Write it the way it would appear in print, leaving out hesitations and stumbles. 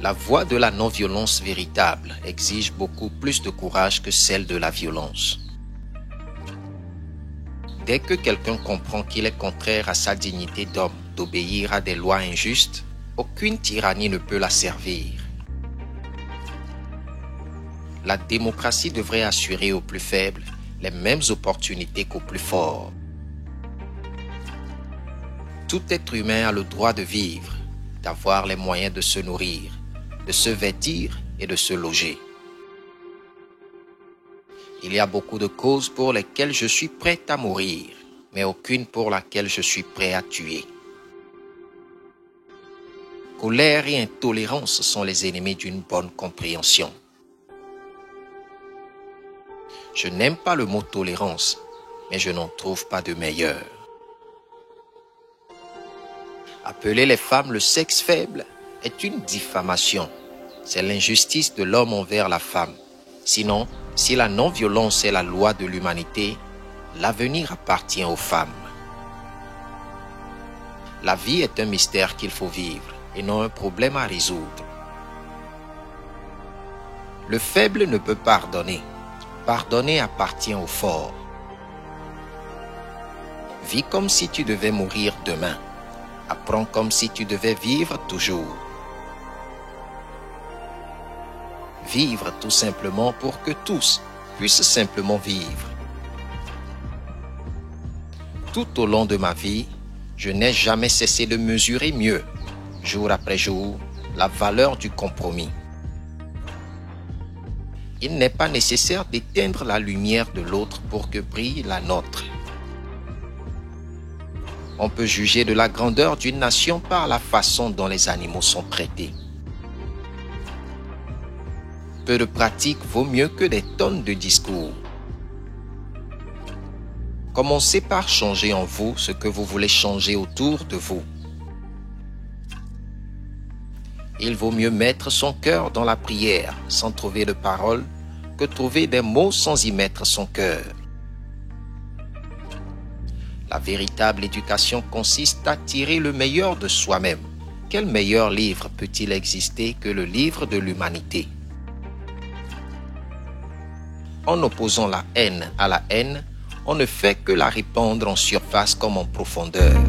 La voie de la non-violence véritable exige beaucoup plus de courage que celle de la violence. Dès que quelqu'un comprend qu'il est contraire à sa dignité d'homme d'obéir à des lois injustes, aucune tyrannie ne peut la servir. La démocratie devrait assurer aux plus faibles les mêmes opportunités qu'aux plus forts. Tout être humain a le droit de vivre, d'avoir les moyens de se nourrir, de se vêtir et de se loger. Il y a beaucoup de causes pour lesquelles je suis prêt à mourir, mais aucune pour laquelle je suis prêt à tuer. Colère et intolérance sont les ennemis d'une bonne compréhension. Je n'aime pas le mot tolérance, mais je n'en trouve pas de meilleur. Appeler les femmes le sexe faible est une diffamation. C'est l'injustice de l'homme envers la femme. Sinon, si la non-violence est la loi de l'humanité, l'avenir appartient aux femmes. La vie est un mystère qu'il faut vivre et non un problème à résoudre. Le faible ne peut pardonner. Pardonner appartient aux forts. Vis comme si tu devais mourir demain. Apprends comme si tu devais vivre toujours. Vivre tout simplement pour que tous puissent simplement vivre. Tout au long de ma vie, je n'ai jamais cessé de mesurer mieux, jour après jour, la valeur du compromis. Il n'est pas nécessaire d'éteindre la lumière de l'autre pour que brille la nôtre. On peut juger de la grandeur d'une nation par la façon dont les animaux sont traités. Peu de pratique vaut mieux que des tonnes de discours. Commencez par changer en vous ce que vous voulez changer autour de vous. Il vaut mieux mettre son cœur dans la prière sans trouver de paroles que trouver des mots sans y mettre son cœur. La véritable éducation consiste à tirer le meilleur de soi-même. Quel meilleur livre peut-il exister que le livre de l'humanité? En opposant la haine à la haine, on ne fait que la répandre en surface comme en profondeur.